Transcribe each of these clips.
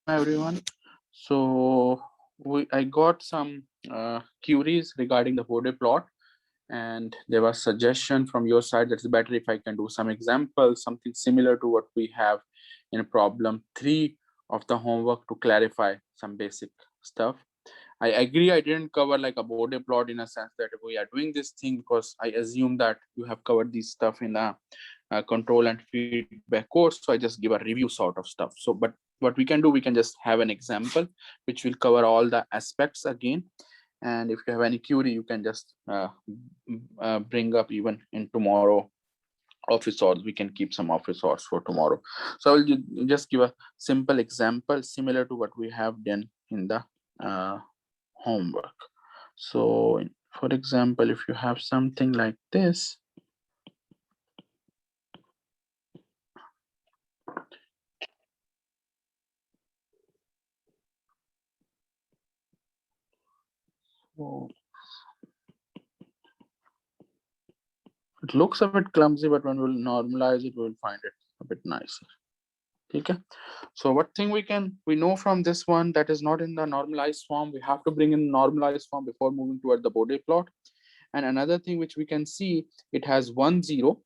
everyone. So I got some queries regarding the Bode plot, and there was suggestion from your side that it's better if I can do some examples, something similar to what we have in problem 3 of the homework to clarify some basic stuff. I agree I didn't cover like a Bode plot in a sense that we are doing this thing because I assume that you have covered this stuff in the control and feedback course. So I just give a review sort of stuff. So, but what we can do, we can just have an example which will cover all the aspects again. And if you have any query, you can just bring up even in tomorrow office hours. We can keep some office hours for tomorrow. So I will just give a simple example similar to what we have done in the homework. So for example, if you have something like this, so it looks a bit clumsy, but when we'll normalize it, we'll find it a bit nicer. Okay. So what thing we know from this one that is not in the normalized form, we have to bring in normalized form before moving toward the Bode plot. And another thing which we can see, it has 1 0,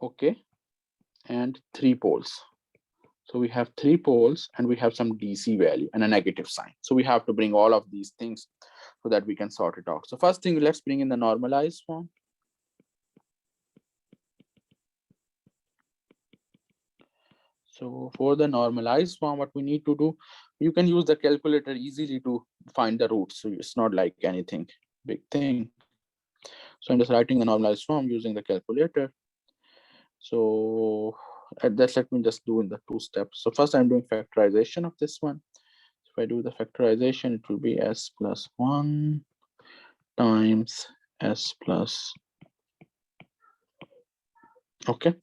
okay, and 3 poles. So we have 3 poles and we have some DC value and a negative sign. So we have to bring all of these things so that we can sort it out. So first thing, let's bring in the normalized form. So for the normalized form, what we need to do, you can use the calculator easily to find the roots. So it's not like anything big thing. So I'm just writing the normalized form using the calculator. So that's let me just do in the 2 steps. So first I'm doing factorization of this one. If I do the factorization, it will be s plus 1 times s plus, okay.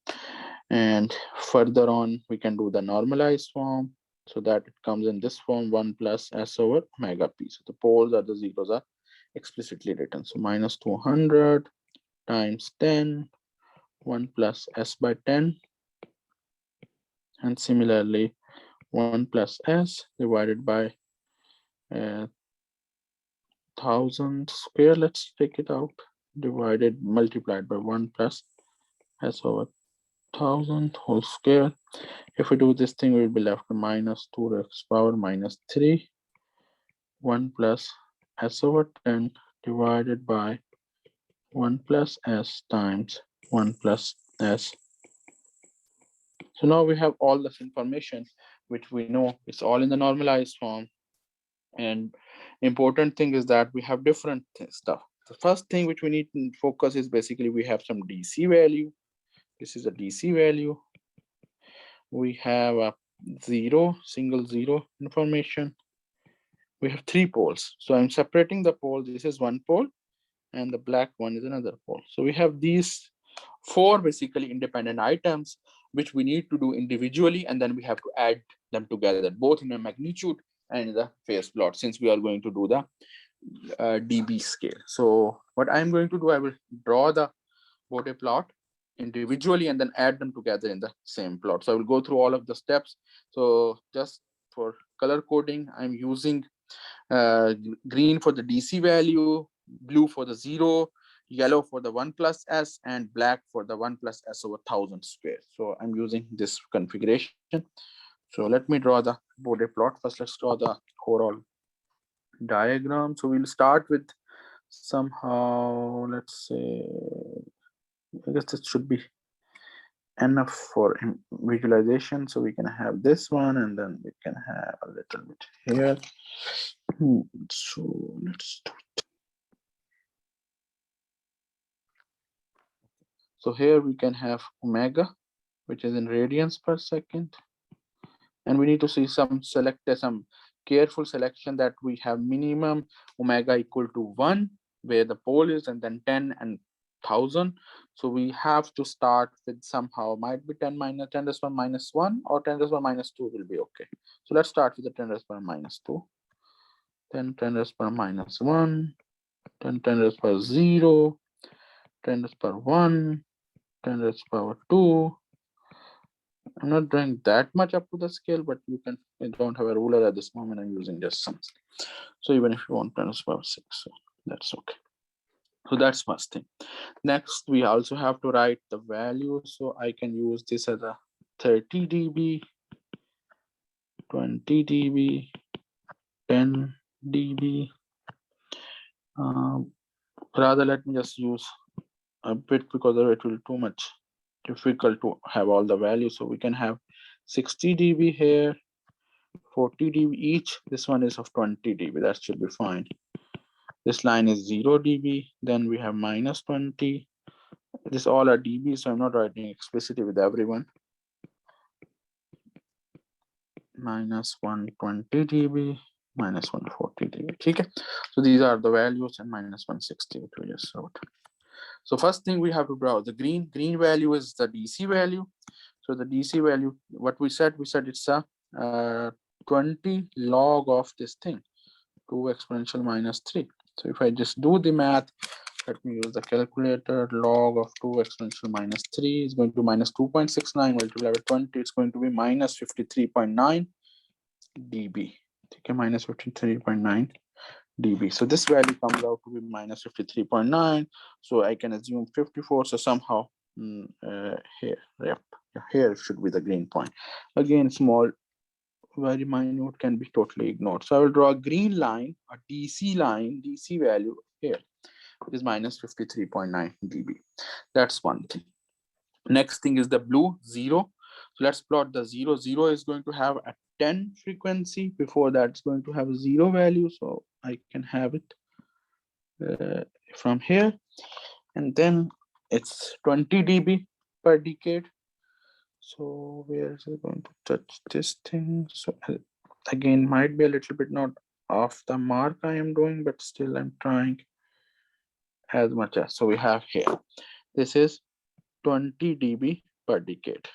And further on, we can do the normalized form so that it comes in this form 1 plus s over omega p. So the poles are the zeros are explicitly written. So minus 200 times 10, 1 plus s by 10. And similarly, 1 plus s divided by 1000 square. Let's take it out. Multiplied by 1 plus s over 1000 whole square. If we do this thing, we'll be left with minus 2 raised power minus 3, 1 plus s over 10 divided by 1 plus s times 1 plus s. So now we have all this information, which we know it's all in the normalized form. And important thing is that we have different stuff. The first thing which we need to focus is basically we have some DC value. This is a DC value. We have a single zero information. We have 3 poles. So I'm separating the pole. This is 1 pole and the black one is another pole. So we have these 4 basically independent items which we need to do individually, and then we have to add them together, both in the magnitude and in the phase plot, since we are going to do the dB scale. So what I'm going to do, I will draw the Bode plot individually and then add them together in the same plot. So I will go through all of the steps. So just for color coding, I'm using green for the DC value, blue for the 0, yellow for the 1 plus s, and black for the 1 plus s over 1000 square. So I'm using this configuration. So let me draw the Bode plot. First, let's draw the overall diagram. So we'll start with somehow, let's say, I guess this should be enough for visualization. So we can have this one and then we can have a little bit here. So let's do it. So here we can have omega, which is in radians per second. And we need to see some careful selection that we have minimum omega equal to 1, where the pole is, and then 10 and 1000. So we have to start with somehow, might be 10 minus 10 raised to the minus 1 or 10 raised to the minus 2 will be okay. So let's start with the 10 raised to the minus 2. Then 10 raised to the minus 1, 10 raised to the 0, 10 raised to the 1, 10 raised to the power 2, I'm not drawing that much up to the scale, but I don't have a ruler at this moment. I'm using just something. So even if you want 10 to the power 6, so that's okay. So that's first thing. Next, we also have to write the value. So I can use this as a 30 dB, 20 dB, 10 dB. Rather, let me just use a bit because it will be too much difficult to have all the values. So we can have 60 dB here, 40 dB each. This one is of 20 dB. That should be fine. This line is 0 dB. Then we have minus 20. This all are dB, so I'm not writing explicitly with everyone. Minus 120 dB, minus 140 dB. Okay. So these are the values, and minus 160, which we just wrote. So first thing we have to draw the green value is the DC value. So the DC value, what we said it's a 20 log of this thing, 2 exponential minus 3. So if I just do the math, let me use the calculator. Log of 2 exponential minus 3 is going to minus 2.69 multiplied by 20. It's going to be minus 53.9 dB. Okay, minus 53.9 dB. So this value comes out to be minus 53.9. So I can assume 54. So somehow here, yep, here should be the green point. Again, small, very minute, can be totally ignored. So I will draw a green line, a DC line, DC value here. It is minus 53.9 dB. That's one thing. Next thing is the blue 0. So let's plot the 0. 0 is going to have a 10 frequency. Before that, it's going to have a 0 value. So I can have it from here. And then it's 20 dB per decade. So where is it going to touch this thing? So again, might be a little bit not off the mark I am doing, but still I'm trying as much as. So we have here, this is 20 dB per decade.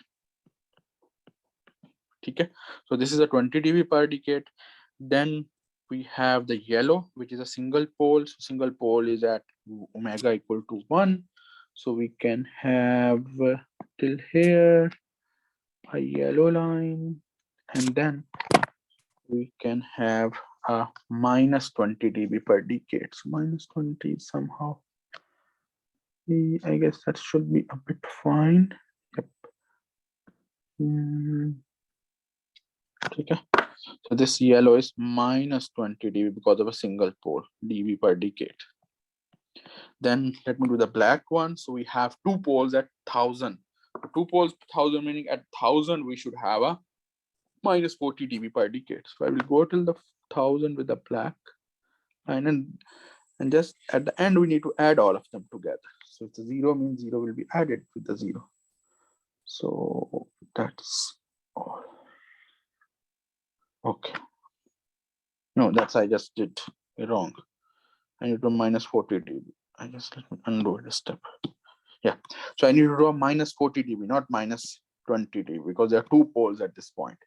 Okay, so this is a 20 dB per decade. Then we have the yellow, which is a single pole. So single pole is at omega equal to 1. So we can have till here a yellow line, and then we can have a minus 20 dB per decade. So minus 20 somehow, I guess that should be a bit fine. Yep. Okay. So this yellow is minus 20 dB because of a single pole, dB per decade. Then let me do the black one. So we have 2 poles at 1000. 2 poles 1000, meaning at 1000 we should have a minus 40 dB per decade. So I will go till the 1000 with the black line, and just at the end we need to add all of them together. So if the 0 means 0 will be added with the 0. So that's all. Okay. No, that's I just did wrong. I need to minus 40 dB. I just let me undo this step. Yeah. So I need to draw minus 40 dB, not minus 20 dB, because there are 2 poles at this point.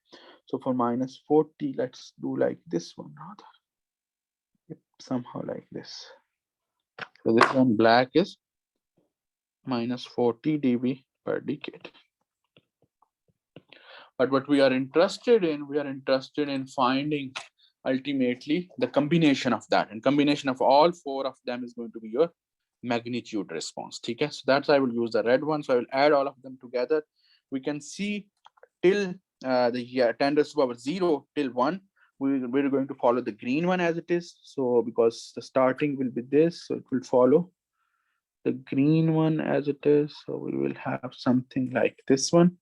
So for minus 40, let's do like this one rather. Yep, somehow like this. So this one black is minus 40 dB per decade. But what we are interested in finding ultimately the combination of that, and combination of all 4 of them is going to be your magnitude response. Okay, so that's I will use the red one. So I will add all of them together. We can see till the 10 raised to the power 0 till 1. We're going to follow the green one as it is. So because the starting will be this, so it will follow the green one as it is. So we will have something like this one.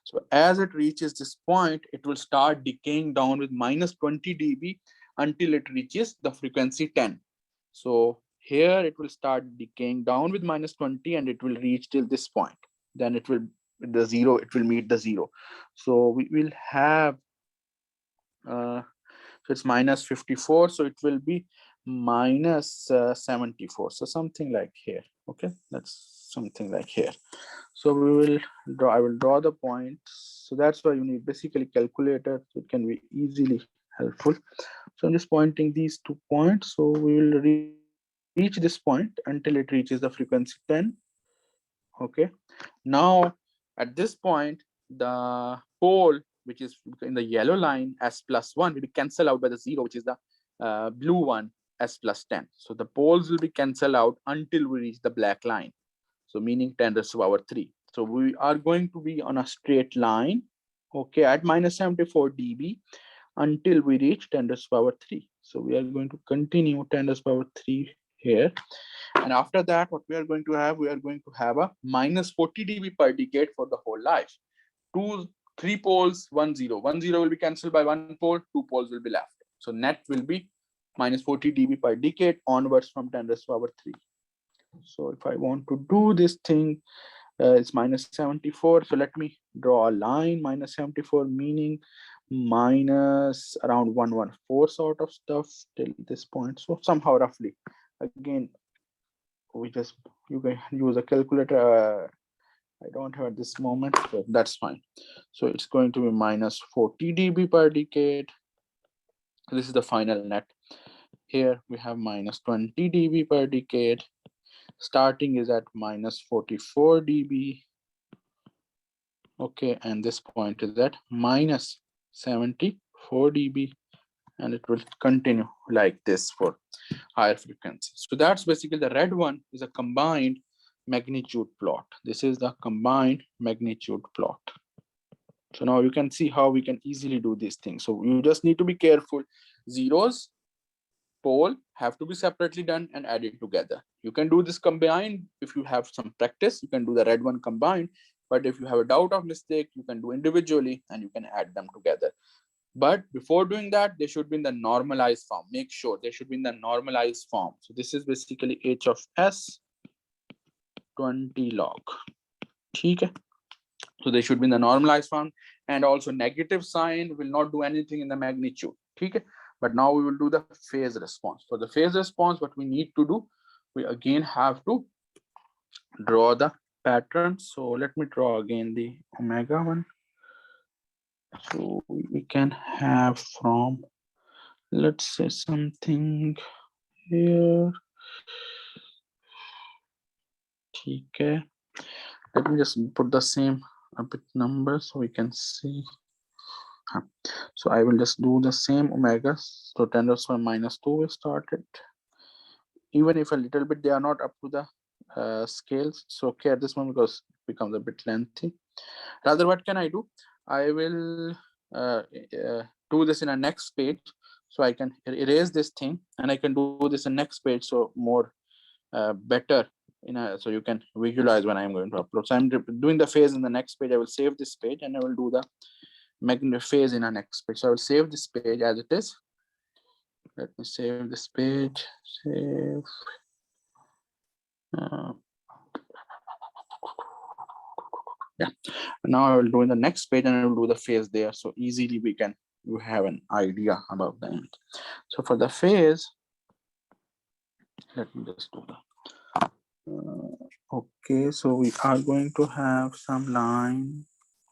So as it reaches this point, it will start decaying down with minus 20 dB until it reaches the frequency 10. So here it will start decaying down with minus 20 and it will reach till this point. Then it will the 0, it will meet the 0. So we will have so it's minus 54. So it will be minus 74. So something like here. Okay, that's something like here. So we will draw, I will draw the points. So that's why you need basically calculator. So it can be easily helpful. So I'm just pointing these 2 points. So we will reach this point until it reaches the frequency 10. Okay. Now at this point, the pole which is in the yellow line s plus 1 will be cancelled out by the 0 which is the blue one s plus 10. So the poles will be cancelled out until we reach the black line, so meaning 10 raised to the power 3. So we are going to be on a straight line, okay, at minus 74 dB until we reach 10 raised to the power 3. So we are going to continue 10 raised to the power 3 here. And after that, what we are going to have, we are going to have a minus 40 dB per decade for the whole life. 3 poles, 1 0. 1 0 will be cancelled by 1 pole, 2 poles will be left. So net will be minus 40 dB per decade onwards from 10 raised to the power 3. So if I want to do this thing, it's minus 74. So let me draw a line, minus 74, meaning minus around 114 sort of stuff till this point. So somehow roughly, again, you can use a calculator. I don't have at this moment, so that's fine. So it's going to be minus 40 dB per decade. This is the final net. Here we have minus 20 dB per decade. Starting is at minus 44 dB. Okay, and this point is at minus 74 dB, and it will continue like this for higher frequencies. So that's basically the red one is a combined magnitude plot. This is the combined magnitude plot. So now you can see how we can easily do these things. So you just need to be careful. Zeros, pole have to be separately done and added together. You can do this combined if you have some practice. You can do the red one combined, but if you have a doubt of mistake, you can do individually and you can add them together. But before doing that, they should be in the normalized form. Make sure they should be in the normalized form. So this is basically h of s 20 log. Okay. So they should be in the normalized form, and also negative sign will not do anything in the magnitude. Okay. But now we will do the phase response. For the phase response, what we need to do, we again have to draw the pattern. So let me draw again the omega one. So we can have from, let's say something here. Okay. Let me just put the same a bit number so we can see. So I will just do the same omega. So 10 raised to minus 2 we started. Even if a little bit they are not up to the scales, it's okay at this moment because it becomes a bit lengthy. Rather, what can I do? I will do this in a next page, so I can erase this thing and I can do this in next page, so more better so you can visualize when I'm going to upload. So I'm doing the phase in the next page. I will save this page and I will do the magnetic phase in a next page. So I will save this page as it is. Let me save this page. Save. Yeah. Now I will do in the next page and I will do the phase there. So easily you have an idea about the end. So for the phase, let me just do that. Okay, so we are going to have some line.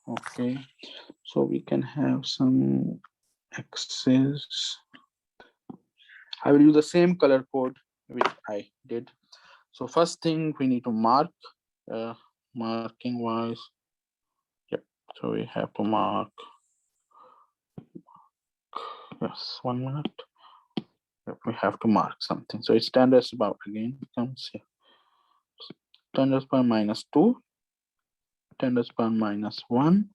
Okay, so we can have some axes. I will use the same color code which I did. So first thing we need to mark, marking wise. Yep, so we have to mark. Yes, 1 minute. Yep, we have to mark something. So it's 10 raised to power again becomes here. 10 raised to power minus 2, 10 raised to power minus 1,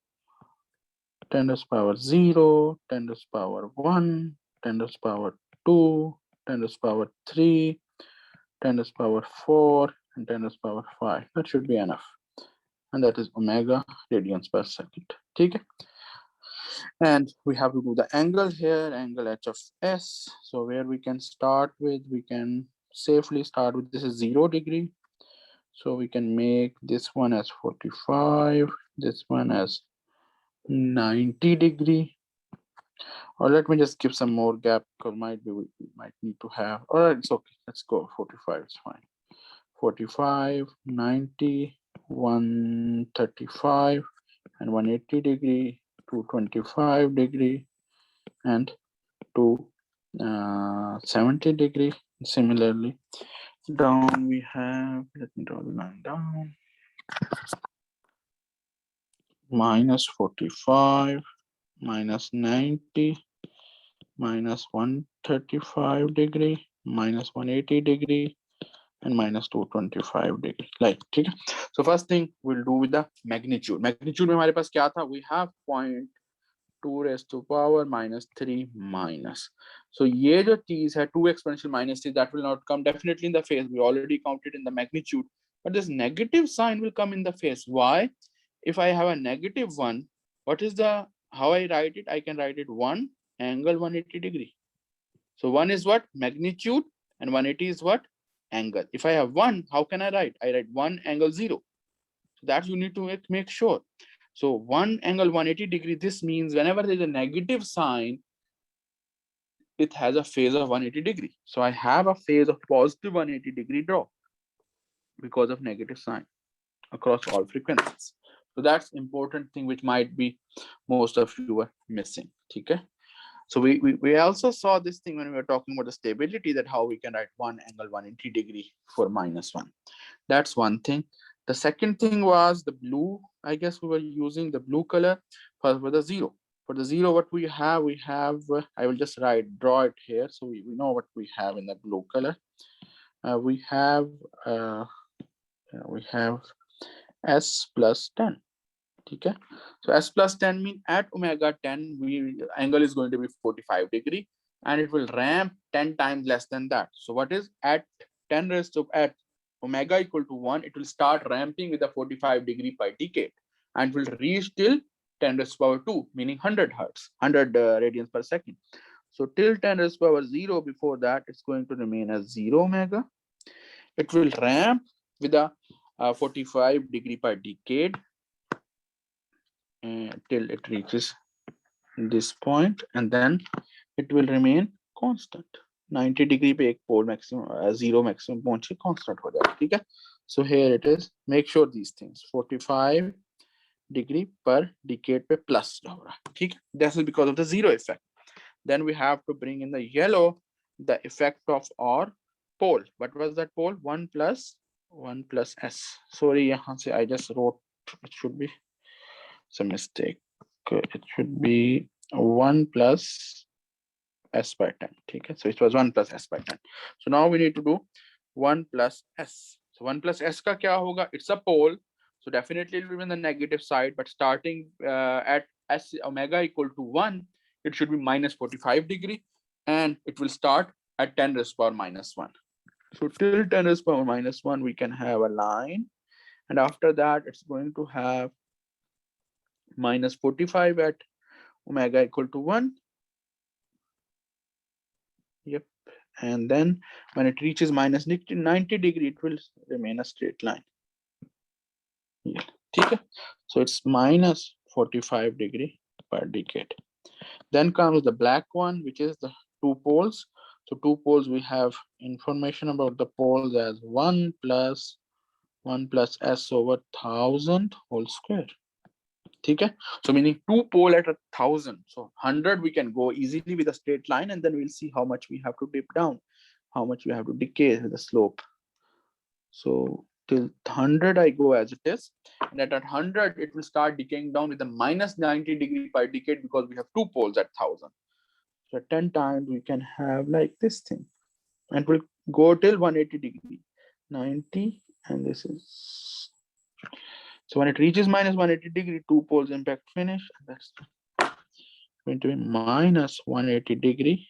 10 raised to power 0, 10 raised to power 1, 10 raised to power 2, 10 raised to power 3, 10 raised to power 4, and 10 raised to power 5. That should be enough. And that is omega radians per second. Okay. And we have to do the angle here, angle h of s. So where we can start with, we can safely start with, this is 0 degree. So we can make this one as 45, this one as 90 degree. Or let me just give some more gap because we might need to have. All right, it's okay. Let's go 45. It's fine. 45, 90, 135, and 180 degree, 225 degree, and 270 degree. Similarly, down we have. Let me draw the line down. minus 45, minus 90, minus 135 degree, minus 180 degree, and minus 225 degree. Like, ठीक है? So first thing we'll do with the magnitude. Magnitude में हमारे पास क्या था? We have 0.2 raised to power minus 3 minus. So ये जो चीज है 2 exponential minus 3, that will not come definitely in the face. We already counted in the magnitude, but this negative sign will come in the face. Why? If I have a negative one, what is the, how I write it? I can write it 1 angle 180 degree. So 1 is what? Magnitude, and 180 is what? Angle. If I have 1, how can I write? I write 1 angle 0. So that you need to make sure. So 1 angle 180 degree, this means whenever there's a negative sign, it has a phase of 180 degree. So I have a phase of positive 180 degree drop because of negative sign across all frequencies. So that's important thing which might be most of you are missing. Okay. So we also saw this thing when we were talking about the stability, that how we can write 1 angle 180 degree for minus 1. That's one thing. The second thing was the blue. I guess we were using the blue color for the 0. For the 0, what we have, I will just draw it here. So we know what we have in the blue color. We have S plus 10. Okay. So S plus 10 mean at omega 10, angle is going to be 45 degree, and it will ramp 10 times less than that. So what is at 10 raised to, at omega equal to 1, it will start ramping with a 45 degree per decade, and will reach till 10 raised to power 2, meaning 100 hertz, 100 radians per second. So till 10 raised to power 0, before that, it's going to remain as 0 omega. It will ramp with a 45 degree per decade till it reaches this point, and then it will remain constant. 90 degree पे एक pole maximum 0 maximum पहुंच के constant हो जाएगा. ठीक है? So here it is. Make sure these things 45 degree per decade पे plus हो रहा है. ठीक है? This is because of the zero effect. Then we have to bring in the yellow, the effect of our pole. What was that pole? 1 plus s. Sorry, यहाँ से I just wrote, it should be some mistake. It should be 1 plus s by 10. Okay, so it was 1 plus s by 10. So now we need to do 1 plus s. So 1 plus s ka kya hoga? It's a pole, so definitely it will be on the negative side, but starting at s omega equal to 1, it should be minus 45 degree, and it will start at 10 raised to power minus 1. So till 10 raised to power minus 1, we can have a line, and after that it's going to have minus 45 at omega equal to 1. Yep. And then when it reaches minus 90 degree, it will remain a straight line. Yeah. Okay. So it's minus 45 degree per decade. Then comes the black one, which is the 2 poles. So 2 poles, we have information about the poles as 1 plus s over 1000 whole square. Okay. So meaning 2 pole at 1000. So 100 we can go easily with a straight line, and then we'll see how much we have to dip down, how much we have to decay with the slope. So till 100 I go as it is, and at 100 it will start decaying down with a minus 90 degree per decade, because we have 2 poles at 1000. So 10 times we can have like this thing, and we'll go till 180 degree, 90, and this is, so when it reaches minus 180 degree, 2 poles impact finish, and that's going to be minus 180 degree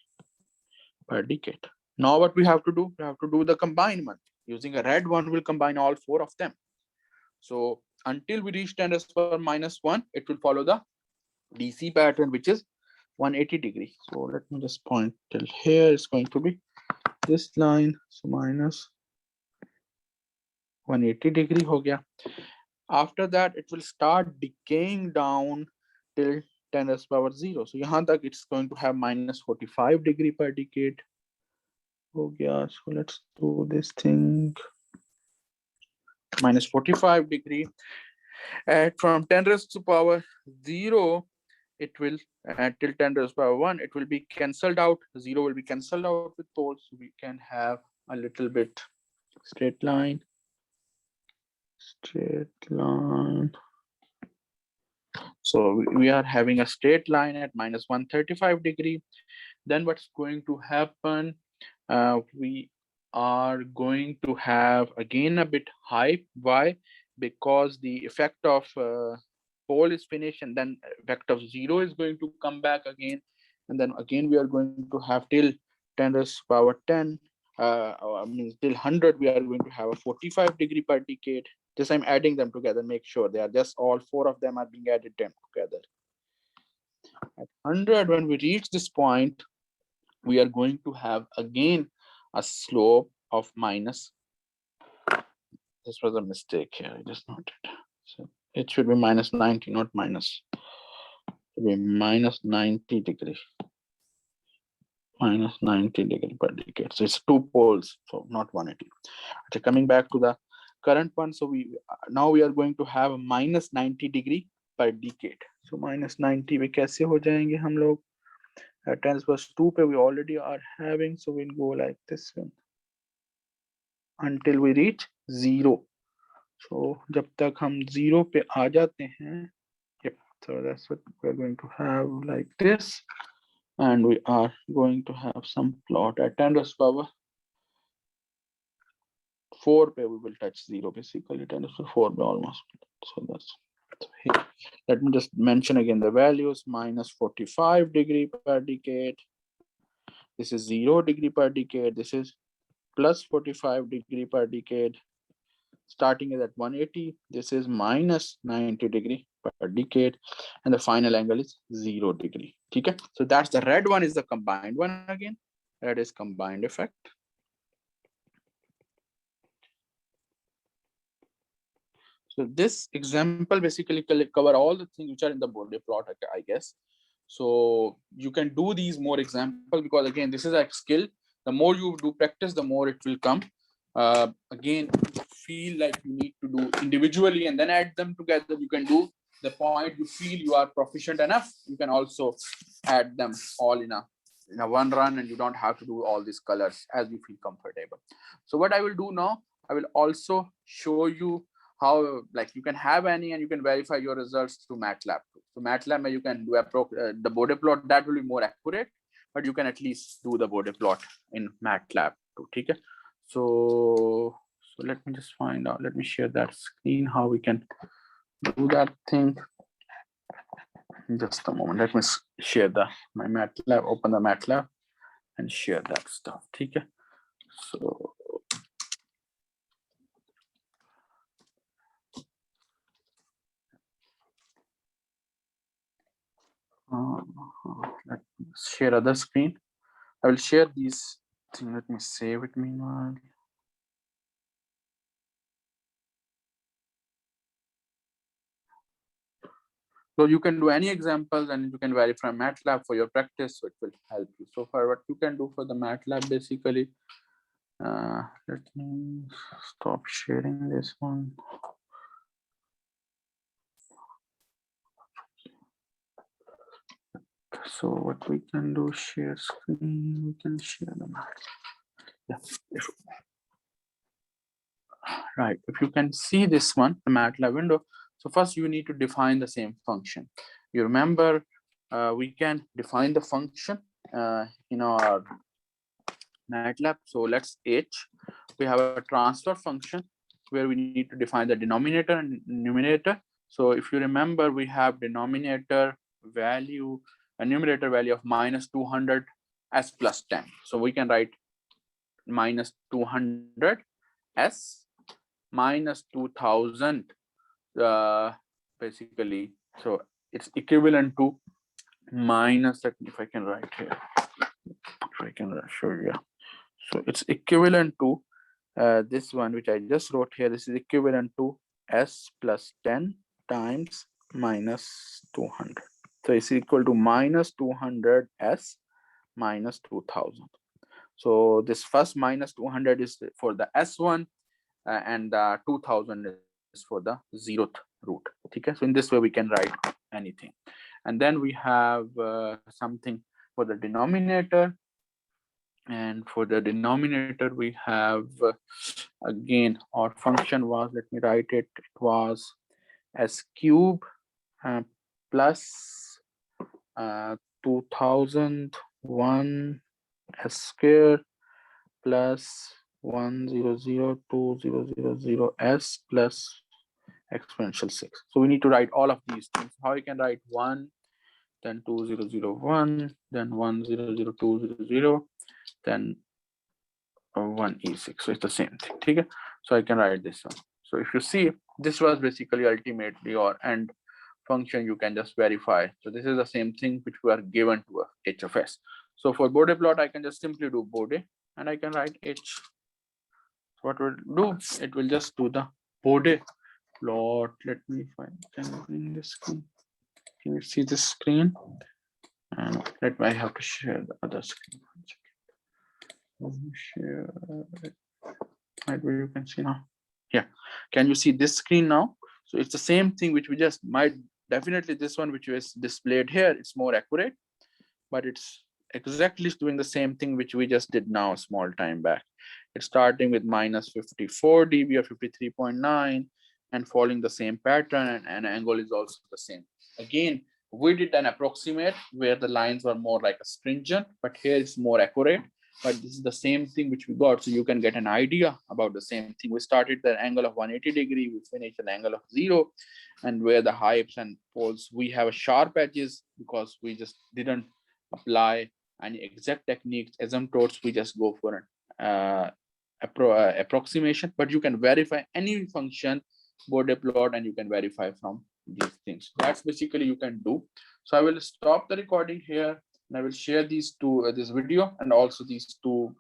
per decade. Now what we have to do? We have to do the combined one. Using a red one, we'll combine all 4 of them. So until we reach 10 raised to power minus 1, it will follow the DC pattern, which is 180 degree. So let me just point till here. It's going to be this line. So minus 180 degree ho gaya. After that, it will start decaying down till 10 raised to power 0. So yahan tak it's going to have minus 45 degree per decade. Oh yeah, so let's do this thing. Minus 45 degree. At from 10 raised to power 0, it will till 10 raised to power 1, it will be cancelled out. 0 will be cancelled out with poles. So we can have a little bit straight line. So we are having a straight line at minus 135 degree. Then what's going to happen? We are going to have again a bit high. Why? Because the effect of pole is finished, and then effect of zero is going to come back again, and then again we are going to have till 10 raised power 10. I mean till 100 we are going to have a 45 degree per decade. Just I'm adding them together, make sure they are just all four of them are being added them together. At 100, when we reach this point, we are going to have again a slope of minus. This was a mistake here, I just noted. So it should be minus 90, not minus. It should be minus 90 degree. Minus 90 degree per decade. So it's two poles, so not 180. Okay, coming back to the current one. So now we are going to have a minus 90 degree per decade. So minus 90 we कैसे हो जाएंगे हम लोग? 10 plus 2 पे we already are having, so we'll go like this one until we reach 0. So जब तक हम 0 पे आ जाते हैं, yep, so that's what we're going to have like this, and we are going to have some plot at 10 raised power 4 पे we will touch 0 basically, 10 raised power 4 पे almost. So that's here. Let me just mention again the values. Minus 45 degree per decade. This is 0 degree per decade. This is plus 45 degree per decade. Starting is at 180. This is minus 90 degree per decade. And the final angle is 0 degree. Okay? So that's the red one is the combined one again. Red is combined effect. So this example basically cover all the things which are in the Bode plot, I guess. So you can do these more examples, because again, this is a skill. The more you do practice, the more it will come. Again, feel like you need to do individually and then add them together. You can do the point you feel you are proficient enough. You can also add them all in a one run, and you don't have to do all these colors as you feel comfortable. So what I will do now, I will also show you how, like, you can have any and you can verify your results through MATLAB. So MATLAB, you can do the Bode plot, that will be more accurate, but you can at least do the Bode plot in MATLAB too. Okay? So let me just find out. Let me share that screen, how we can do that thing. Just a moment. Let me share my MATLAB, open the MATLAB and share that stuff. Okay? So let me share other screen. I will share these things. Let me save it meanwhile. So you can do any examples and you can verify MATLAB for your practice, so it will help you. So far, what you can do for the MATLAB basically, let me stop sharing this one. So what we can do, share screen, we can share the MATLAB. Yeah. Right, if you can see this one, the MATLAB window. So first you need to define the same function. You remember, we can define the function in our MATLAB. So let's H. We have a transfer function where we need to define the denominator and numerator. So if you remember, we have denominator value, a numerator value of minus 200 s plus 10. So we can write minus 200 s minus 2000 basically. So it's equivalent to minus, if I can write here, if I can show you. So it's equivalent to this one which I just wrote here. This is equivalent to s plus 10 times minus 200. So it's equal to minus 200 s minus 2000. So this first minus 200 is for the s1 and the 2000 is for the 0th root. Okay, so in this way we can write anything. And then we have something for the denominator. And for the denominator, we have again, our function was, let me write it, it was s cube plus 2001 s square plus 1002000 s plus exponential 6. So we need to write all of these things. How you can write 1, then 2001, then 100200, then 1e6. So it's the same thing. Okay? So I can write this one. So if you see, this was basically ultimately your end function. You can just verify. So this is the same thing which we are given to a HFS. So for Bode plot, I can just simply do Bode and I can write H. So what will do? It will just do the Bode plot. Let me find. Can I bring this screen? Can you see this screen? And let me. I have to share the other screen. Let me share it. Right where you can see now. Yeah. Can you see this screen now? So it's the same thing which we just might definitely this one which is displayed here. It's more accurate, but it's exactly doing the same thing which we just did now a small time back. It's starting with minus 54 dB or 53.9 and following the same pattern, and angle is also the same. Again, we did an approximate where the lines were more like a stringent, but here it's more accurate. But this is the same thing which we got, so you can get an idea about the same thing. We started the angle of 180 degree, we finished an angle of 0, and where the hypes and poles, we have a sharp edges because we just didn't apply any exact techniques, asymptotes. We just go for an approximation, but you can verify any function Bode plot and you can verify from these things. That's basically you can do. So I will stop the recording here and I will share these two, this video and also these two,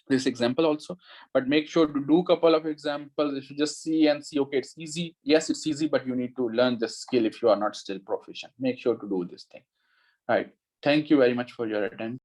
this example also, but make sure to do a couple of examples. If you just see and see, okay, it's easy. Yes, it's easy, but you need to learn the skill if you are not still proficient. Make sure to do this thing. All right. Thank you very much for your attention.